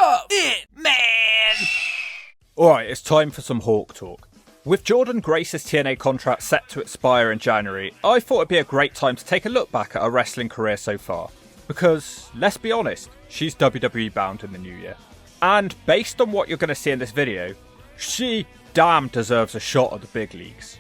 Love it, man! Alright, it's time for some Hawk talk. With Jordynne Grace's TNA contract set to expire in January, I thought it'd be a great time to take a look back at her wrestling career so far. Because, let's be honest, she's WWE bound in the new year. And based on what you're going to see in this video, she damn deserves a shot at the big leagues.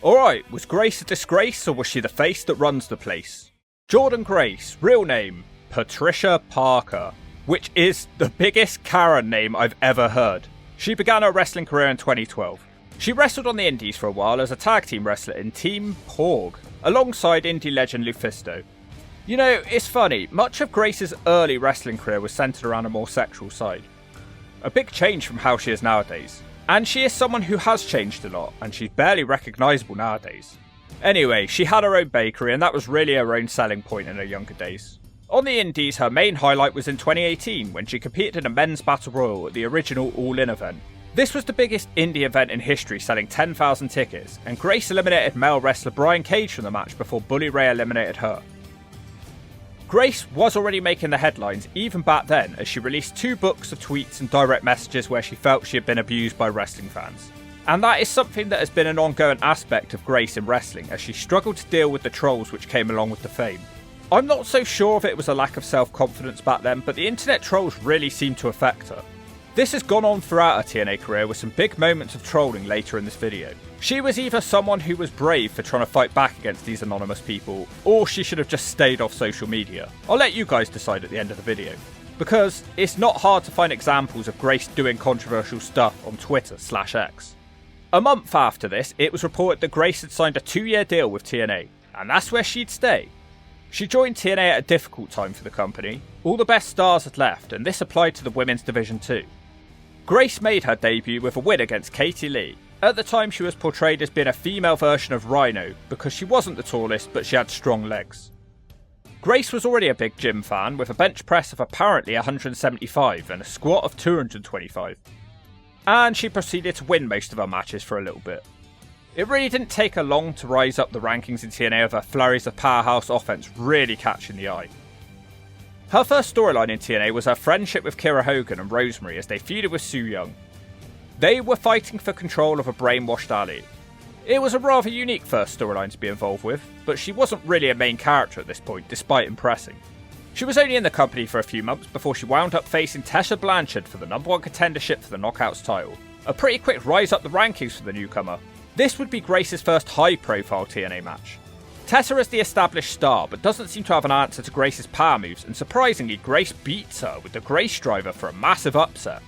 Alright, was Grace a disgrace or was she the face that runs the place? Jordynne Grace, real name, Patricia Parker, which is the biggest Karen name I've ever heard. She began her wrestling career in 2012. She wrestled on the indies for a while as a tag team wrestler in Team Porg, alongside indie legend Lufisto. You know, it's funny, much of Grace's early wrestling career was centred around a more sexual side. A big change from how she is nowadays. And she is someone who has changed a lot, and she's barely recognisable nowadays. Anyway, she had her own bakery, and that was really her own selling point in her younger days. On the indies, her main highlight was in 2018, when she competed in a men's battle royal at the original All In event. This was the biggest indie event in history, selling 10,000 tickets, and Grace eliminated male wrestler Brian Cage from the match before Bully Ray eliminated her. Grace was already making the headlines even back then, as she released 2 books of tweets and direct messages where she felt she had been abused by wrestling fans. And that is something that has been an ongoing aspect of Grace in wrestling, as she struggled to deal with the trolls which came along with the fame. I'm not so sure if it was a lack of self-confidence back then, but the internet trolls really seemed to affect her. This has gone on throughout her TNA career with some big moments of trolling later in this video. She was either someone who was brave for trying to fight back against these anonymous people, or she should have just stayed off social media. I'll let you guys decide at the end of the video. Because it's not hard to find examples of Grace doing controversial stuff on Twitter/X. A month after this, it was reported that Grace had signed a 2-year deal with TNA, and that's where she'd stay. She joined TNA at a difficult time for the company. All the best stars had left, and this applied to the women's division too. Grace made her debut with a win against Katie Lee. At the time, she was portrayed as being a female version of Rhino because she wasn't the tallest, but she had strong legs. Grace was already a big gym fan with a bench press of apparently 175 and a squat of 225. And she proceeded to win most of her matches for a little bit. It really didn't take her long to rise up the rankings in TNA with her flurries of powerhouse offense really catching the eye. Her first storyline in TNA was her friendship with Kira Hogan and Rosemary as they feuded with Su Yung. They were fighting for control of a brainwashed alley. It was a rather unique first storyline to be involved with, but she wasn't really a main character at this point, despite impressing. She was only in the company for a few months before she wound up facing Tessa Blanchard for the #1 contendership for the Knockouts title. A pretty quick rise up the rankings for the newcomer. This would be Grace's first high-profile TNA match. Tessa is the established star, but doesn't seem to have an answer to Grace's power moves, and surprisingly, Grace beats her with the Grace Driver for a massive upset.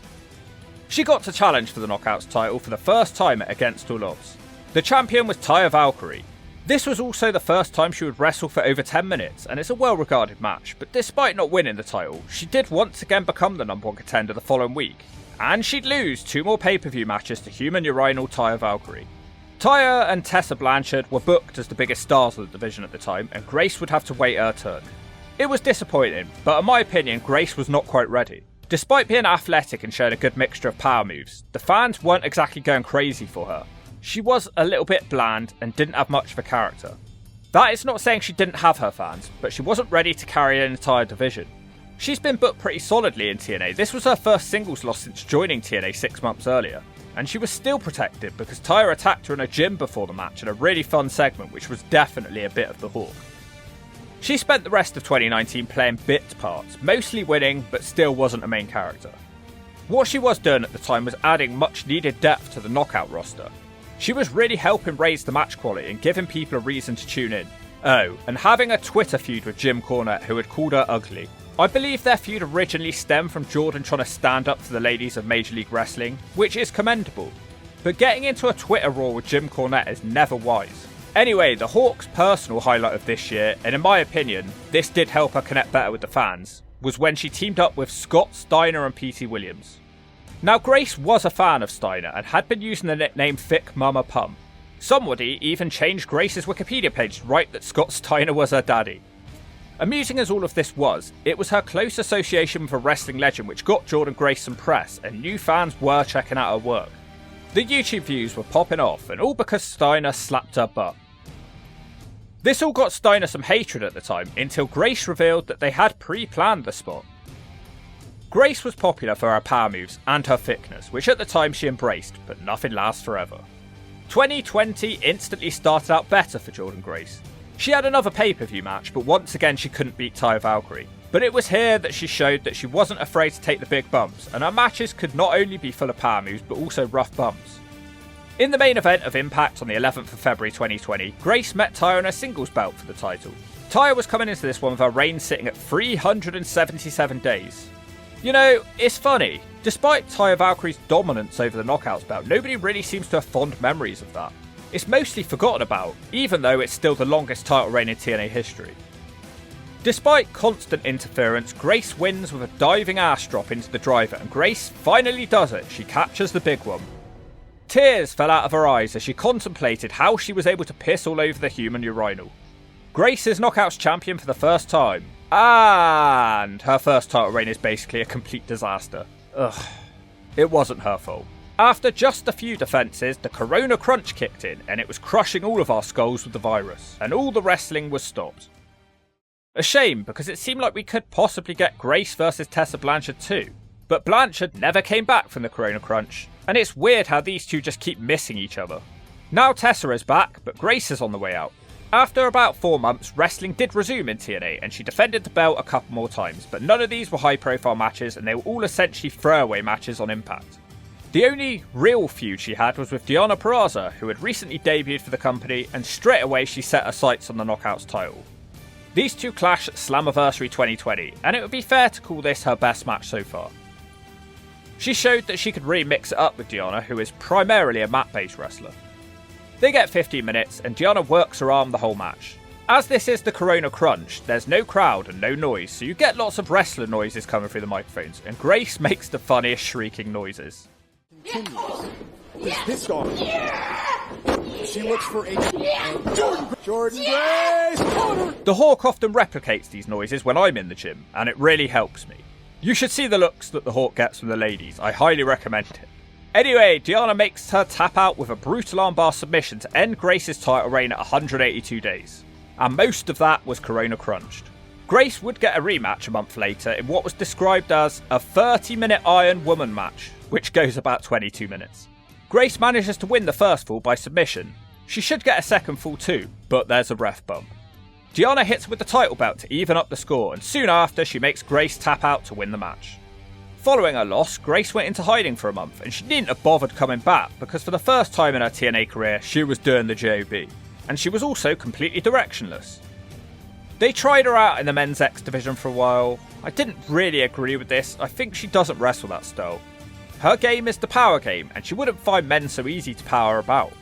She got to challenge for the Knockouts title for the first time at Against All Odds. The champion was Taya Valkyrie. This was also the first time she would wrestle for over 10 minutes, and it's a well-regarded match, but despite not winning the title, she did once again become the #1 contender the following week, and she'd lose 2 more pay-per-view matches to human urinal Taya Valkyrie. Taya and Tessa Blanchard were booked as the biggest stars of the division at the time, and Grace would have to wait her turn. It was disappointing, but in my opinion, Grace was not quite ready. Despite being athletic and showing a good mixture of power moves, the fans weren't exactly going crazy for her. She was a little bit bland and didn't have much of a character. That is not saying she didn't have her fans, but she wasn't ready to carry an entire division. She's been booked pretty solidly in TNA. This was her first singles loss since joining TNA 6 months earlier. And she was still protected because Taya attacked her in a gym before the match in a really fun segment, which was definitely a bit of the Hawk. She spent the rest of 2019 playing bit parts, mostly winning, but still wasn't a main character. What she was doing at the time was adding much needed depth to the Knockout roster. She was really helping raise the match quality and giving people a reason to tune in. Oh, and having a Twitter feud with Jim Cornette, who had called her ugly. I believe their feud originally stemmed from Jordynne trying to stand up for the ladies of Major League Wrestling, which is commendable. But getting into a Twitter war with Jim Cornette is never wise. Anyway, the Hawk's personal highlight of this year, and in my opinion, this did help her connect better with the fans, was when she teamed up with Scott Steiner and P.T. Williams. Now, Grace was a fan of Steiner and had been using the nickname Thick Mama Pump. Somebody even changed Grace's Wikipedia page to write that Scott Steiner was her daddy. Amusing as all of this was, it was her close association with a wrestling legend which got Jordynne Grace some press, and new fans were checking out her work. The YouTube views were popping off, and all because Steiner slapped her butt. This all got Steiner some hatred at the time, until Grace revealed that they had pre-planned the spot. Grace was popular for her power moves and her thickness, which at the time she embraced, but nothing lasts forever. 2020 instantly started out better for Jordynne Grace. She had another pay-per-view match, but once again she couldn't beat Taya Valkyrie. But it was here that she showed that she wasn't afraid to take the big bumps, and her matches could not only be full of power moves, but also rough bumps. In the main event of Impact on the 11th of February 2020, Grace met Taya on a singles belt for the title. Taya was coming into this one with her reign sitting at 377 days. You know, it's funny, despite Taya Valkyrie's dominance over the Knockouts belt, nobody really seems to have fond memories of that. It's mostly forgotten about, even though it's still the longest title reign in TNA history. Despite constant interference, Grace wins with a diving ass drop into the driver, and Grace finally does it. She captures the big one. Tears fell out of her eyes as she contemplated how she was able to piss all over the human urinal. Grace is Knockouts champion for the first time, and her first title reign is basically a complete disaster. Ugh. It wasn't her fault. After just a few defences, the Corona Crunch kicked in, and it was crushing all of our skulls with the virus, and all the wrestling was stopped. A shame, because it seemed like we could possibly get Grace versus Tessa Blanchard too. But Blanchard never came back from the Corona Crunch, and it's weird how these two just keep missing each other. Now Tessa is back, but Grace is on the way out. After about 4 months, wrestling did resume in TNA, and she defended the belt a couple more times, but none of these were high profile matches, and they were all essentially throwaway matches on Impact. The only real feud she had was with Deonna Purrazzo, who had recently debuted for the company, and straight away she set her sights on the Knockouts title. These two clashed at Slammiversary 2020, and it would be fair to call this her best match so far. She showed that she could really mix it up with Deonna, who is primarily a mat-based wrestler. They get 15 minutes, and Deonna works her arm the whole match. As this is the Corona Crunch, there's no crowd and no noise, so you get lots of wrestler noises coming through the microphones, and Grace makes the funniest shrieking noises. This song. She looks for a Jordynne Grace. The Hawk often replicates these noises when I'm in the gym, and it really helps me. You should see the looks that the Hawk gets from the ladies. I highly recommend it. Anyway, Deonna makes her tap out with a brutal armbar submission to end Grace's title reign at 182 days. And most of that was Corona Crunched. Grace would get a rematch a month later in what was described as a 30-minute Iron Woman match, which goes about 22 minutes. Grace manages to win the first fall by submission. She should get a second fall too, but there's a ref bump. Deonna hits with the title belt to even up the score, and soon after she makes Grace tap out to win the match. Following her loss, Grace went into hiding for a month, and she didn't have bothered coming back because for the first time in her TNA career, she was doing the JOB. And she was also completely directionless. They tried her out in the men's X division for a while. I didn't really agree with this. I think she doesn't wrestle that style. Her game is the power game, and she wouldn't find men so easy to power about.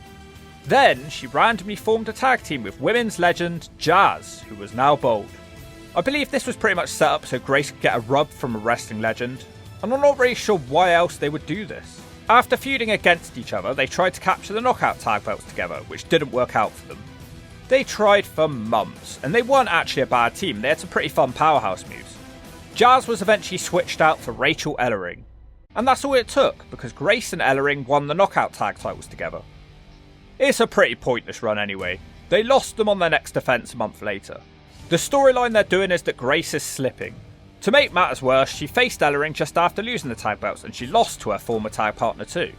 Then, she randomly formed a tag team with women's legend Jazz, who was now bold. I believe this was pretty much set up so Grace could get a rub from a wrestling legend, and I'm not really sure why else they would do this. After feuding against each other, they tried to capture the Knockout tag belts together, which didn't work out for them. They tried for months, and they weren't actually a bad team. They had some pretty fun powerhouse moves. Jazz was eventually switched out for Rachel Ellering. And that's all it took, because Grace and Ellering won the Knockout tag titles together. It's a pretty pointless run anyway. They lost them on their next defense a month later. The storyline they're doing is that Grace is slipping. To make matters worse, she faced Ellering just after losing the tag belts, and she lost to her former tag partner too.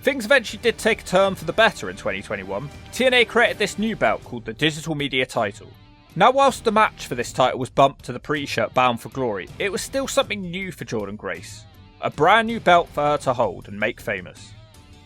Things eventually did take a turn for the better in 2021. TNA created this new belt called the Digital Media title. Now, whilst the match for this title was bumped to the pre-shirt Bound for Glory, it was still something new for Jordynne Grace. A brand new belt for her to hold and make famous.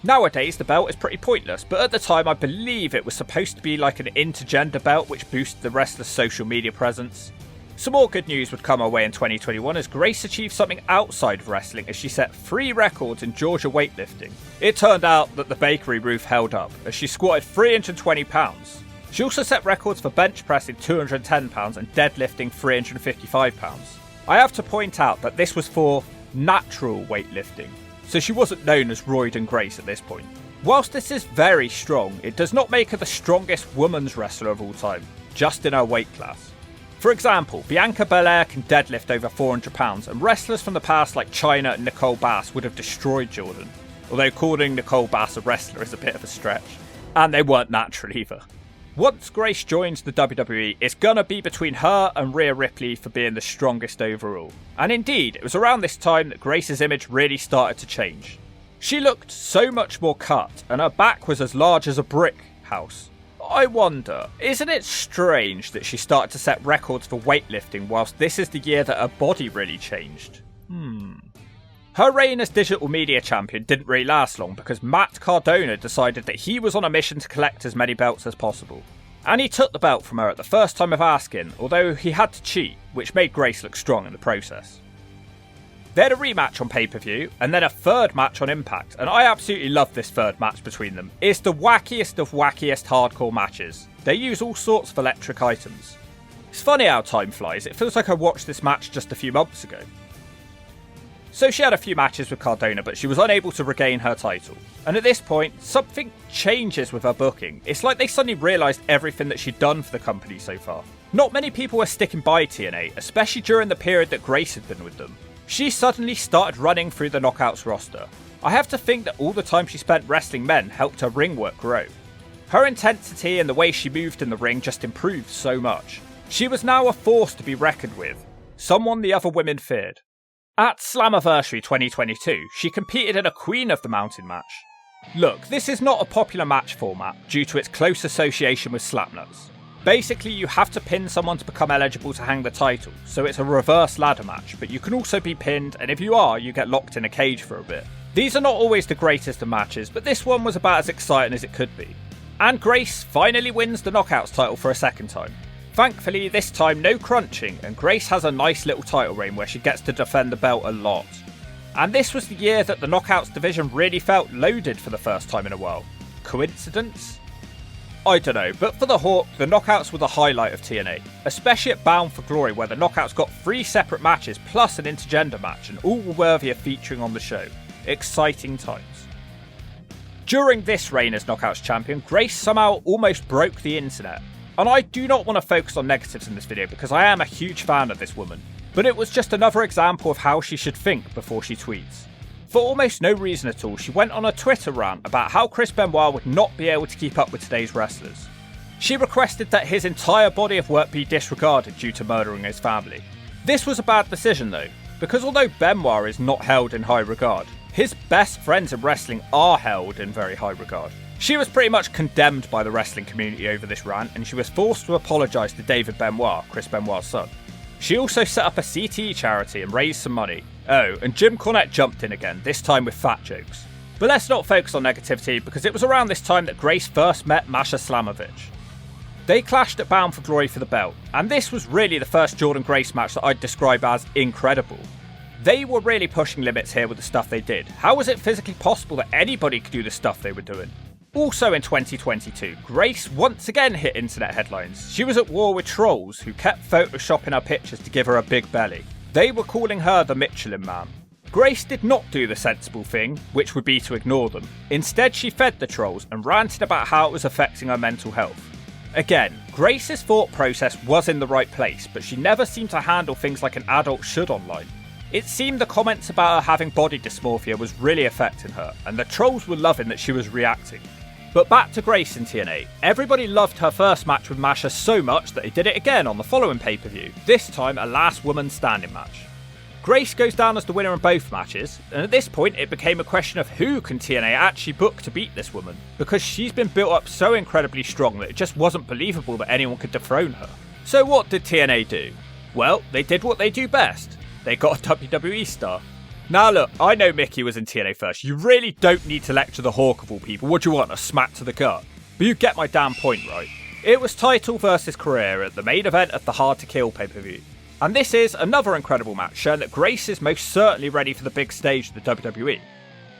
Nowadays, the belt is pretty pointless, but at the time I believe it was supposed to be like an intergender belt which boosted the wrestler's social media presence. Some more good news would come our way in 2021 as Grace achieved something outside of wrestling as she set 3 records in Georgia weightlifting. It turned out that the bakery roof held up as she squatted 320 pounds. She also set records for bench pressing 210 pounds and deadlifting 355 pounds. I have to point out that this was for natural weightlifting, so she wasn't known as Roid and Grace at this point. Whilst this is very strong, it does not make her the strongest women's wrestler of all time, just in her weight class. For example, Bianca Belair can deadlift over 400 pounds, and wrestlers from the past like Chyna and Nicole Bass would have destroyed Jordynne, although calling Nicole Bass a wrestler is a bit of a stretch. And they weren't natural either. Once Grace joins the WWE, it's gonna be between her and Rhea Ripley for being the strongest overall. And indeed, it was around this time that Grace's image really started to change. She looked so much more cut, and her back was as large as a brick house. I wonder, isn't it strange that she started to set records for weightlifting whilst this is the year that her body really changed? Her reign as digital media champion didn't really last long because Matt Cardona decided that he was on a mission to collect as many belts as possible. And he took the belt from her at the first time of asking, although he had to cheat, which made Grace look strong in the process. They had a rematch on pay-per-view, and then a third match on Impact, and I absolutely love this third match between them. It's the wackiest of wackiest hardcore matches. They use all sorts of electric items. It's funny how time flies, it feels like I watched this match just a few months ago. So she had a few matches with Cardona, but she was unable to regain her title. And at this point, something changes with her booking. It's like they suddenly realised everything that she'd done for the company so far. Not many people were sticking by TNA, especially during the period that Grace had been with them. She suddenly started running through the Knockouts roster. I have to think that all the time she spent wrestling men helped her ring work grow. Her intensity and the way she moved in the ring just improved so much. She was now a force to be reckoned with, someone the other women feared. At Slammiversary 2022, she competed in a Queen of the Mountain match. Look, this is not a popular match format due to its close association with slapnuts. Basically, you have to pin someone to become eligible to hang the title, so it's a reverse ladder match, but you can also be pinned, and if you are, you get locked in a cage for a bit. These are not always the greatest of matches, but this one was about as exciting as it could be. And Grace finally wins the Knockouts title for a second time. Thankfully, this time no crunching, and Grace has a nice little title reign where she gets to defend the belt a lot. And this was the year that the Knockouts division really felt loaded for the first time in a while. Coincidence? I don't know, but for the Hawk, the Knockouts were the highlight of TNA, especially at Bound for Glory where the Knockouts got 3 separate matches plus an intergender match, and all were worthy of featuring on the show. Exciting times. During this reign as Knockouts champion, Grace somehow almost broke the internet. And I do not want to focus on negatives in this video because I am a huge fan of this woman, but it was just another example of how she should think before she tweets. For almost no reason at all, she went on a Twitter rant about how Chris Benoit would not be able to keep up with today's wrestlers. She requested that his entire body of work be disregarded due to murdering his family. This was a bad decision though, because although Benoit is not held in high regard, his best friends in wrestling are held in very high regard. She was pretty much condemned by the wrestling community over this rant, and she was forced to apologise to David Benoit, Chris Benoit's son. She also set up a CTE charity and raised some money. Oh, and Jim Cornette jumped in again, this time with fat jokes. But let's not focus on negativity, because it was around this time that Grace first met Masha Slamovich. They clashed at Bound for Glory for the belt, and this was really the first Jordynne Grace match that I'd describe as incredible. They were really pushing limits here with the stuff they did. How was it physically possible that anybody could do the stuff they were doing? Also in 2022, Grace once again hit internet headlines. She was at war with trolls who kept photoshopping her pictures to give her a big belly. They were calling her the Michelin Man. Grace did not do the sensible thing, which would be to ignore them. Instead, she fed the trolls and ranted about how it was affecting her mental health. Again, Grace's thought process was in the right place, but she never seemed to handle things like an adult should online. It seemed the comments about her having body dysmorphia was really affecting her, and the trolls were loving that she was reacting. But back to Grace in TNA. Everybody loved her first match with Masha so much that they did it again on the following pay-per-view, this time a last woman standing match. Grace goes down as the winner in both matches, and at this point it became a question of who can TNA actually book to beat this woman, because she's been built up so incredibly strong that it just wasn't believable that anyone could dethrone her. So what did TNA do? Well, they did what they do best. They got a WWE star. Now look, I know Mickey was in TNA first. You really don't need to lecture the Hawk of all people. What do you want, a smack to the gut? But you get my damn point, right? It was title versus career at the main event of the Hard to Kill pay-per-view. And this is another incredible match, showing that Grace is most certainly ready for the big stage of the WWE.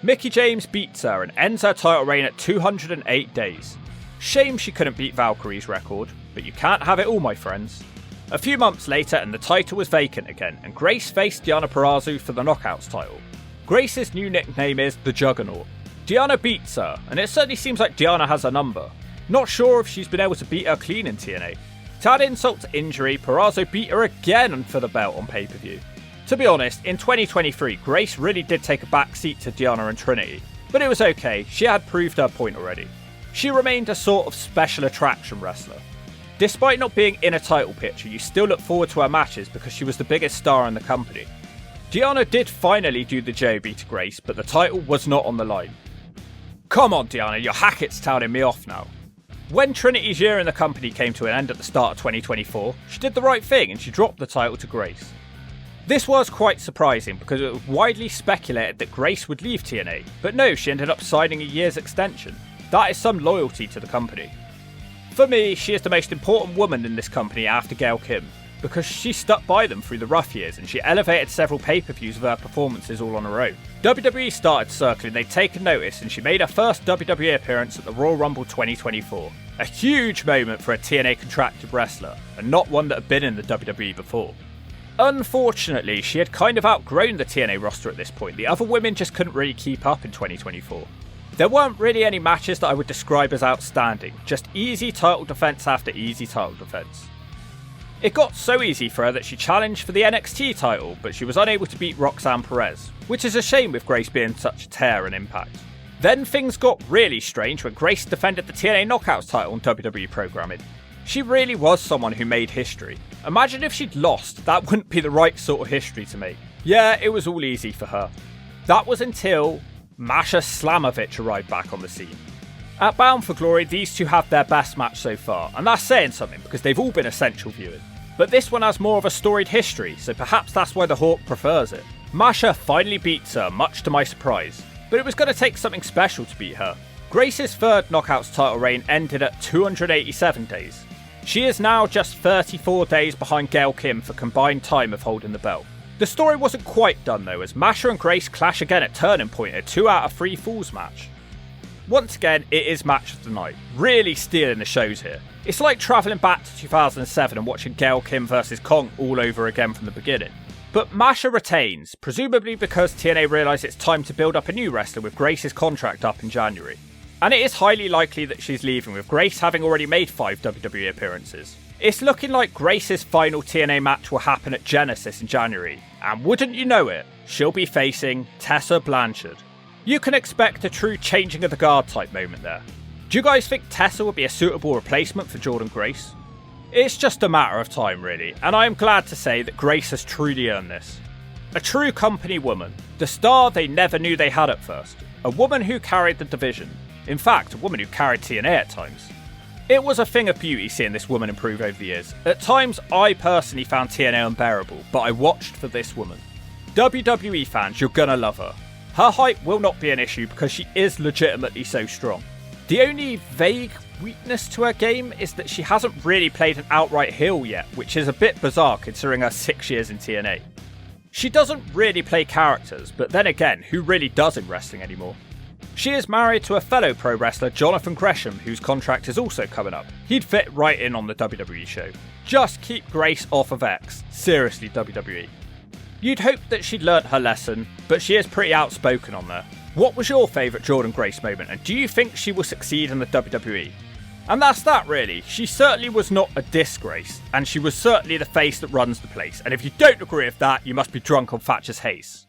Mickie James beats her and ends her title reign at 208 days. Shame she couldn't beat Valkyrie's record, but you can't have it all, my friends. A few months later and the title was vacant again, and Grace faced Deonna Purrazzo for the Knockouts title. Grace's new nickname is the Juggernaut. Deonna beats her, and it certainly seems like Deonna has her number. Not sure if she's been able to beat her clean in TNA. To add insult to injury, Purrazzo beat her again for the belt on pay-per-view. To be honest, in 2023, Grace really did take a back seat to Deonna and Trinity, but it was okay, she had proved her point already. She remained a sort of special attraction wrestler. Despite not being in a title picture, you still look forward to her matches because she was the biggest star in the company. Deanna did finally do the JOB to Grace, but the title was not on the line. Come on, Deanna, your Hackett's touting me off now. When Trinity's year in the company came to an end at the start of 2024, she did the right thing and she dropped the title to Grace. This was quite surprising because it was widely speculated that Grace would leave TNA, but no, she ended up signing a year's extension. That is some loyalty to the company. For me, she is the most important woman in this company after Gail Kim, because she stuck by them through the rough years and she elevated several pay-per-views of her performances all on her own. WWE started circling, they'd taken notice, and she made her first WWE appearance at the Royal Rumble 2024. A huge moment for a TNA contracted wrestler, and not one that had been in the WWE before. Unfortunately, she had kind of outgrown the TNA roster at this point. The other women just couldn't really keep up in 2024. There weren't really any matches that I would describe as outstanding, just easy title defense after easy title defense. It got so easy for her that she challenged for the NXT title, but she was unable to beat Roxanne Perez, which is a shame with Grace being such a tear and Impact. Then things got really strange when Grace defended the TNA Knockouts title on WWE programming. She really was someone who made history. Imagine if she'd lost, that wouldn't be the right sort of history to make. Yeah, it was all easy for her. That was until Masha Slamovich arrived back on the scene. At Bound for Glory, these two have their best match so far, and that's saying something because they've all been essential viewing. But this one has more of a storied history, so perhaps that's why the Hawk prefers it. Masha finally beats her, much to my surprise, but it was going to take something special to beat her. Grace's third Knockouts title reign ended at 287 days. She is now just 34 days behind Gail Kim for combined time of holding the belt. The story wasn't quite done though, as Masha and Grace clash again at Turning Point, a 2 out of 3 Falls match. Once again, it is match of the night, really stealing the shows here. It's like travelling back to 2007 and watching Gail Kim vs Kong all over again from the beginning. But Masha retains, presumably because TNA realised it's time to build up a new wrestler with Grace's contract up in January. And it is highly likely that she's leaving, with Grace having already made 5 WWE appearances. It's looking like Grace's final TNA match will happen at Genesis in January, and wouldn't you know it, she'll be facing Tessa Blanchard. You can expect a true changing of the guard type moment there. Do you guys think Tessa would be a suitable replacement for Jordynne Grace? It's just a matter of time really, and I am glad to say that Grace has truly earned this. A true company woman, the star they never knew they had at first, a woman who carried the division, in fact a woman who carried TNA at times. It was a thing of beauty seeing this woman improve over the years. At times I personally found TNA unbearable, but I watched for this woman. WWE fans, you're gonna love her. Her height will not be an issue because she is legitimately so strong. The only vague weakness to her game is that she hasn't really played an outright heel yet, which is a bit bizarre considering her 6 years in TNA. She doesn't really play characters, but then again, who really does in wrestling anymore? She is married to a fellow pro wrestler, Jonathan Gresham, whose contract is also coming up. He'd fit right in on the WWE show. Just keep Grace off of X. Seriously, WWE. You'd hope that she'd learnt her lesson, but she is pretty outspoken on there. What was your favourite Jordynne Grace moment, and do you think she will succeed in the WWE? And that's that really. She certainly was not a disgrace, and she was certainly the face that runs the place, and if you don't agree with that, you must be drunk on Thatcher's haze.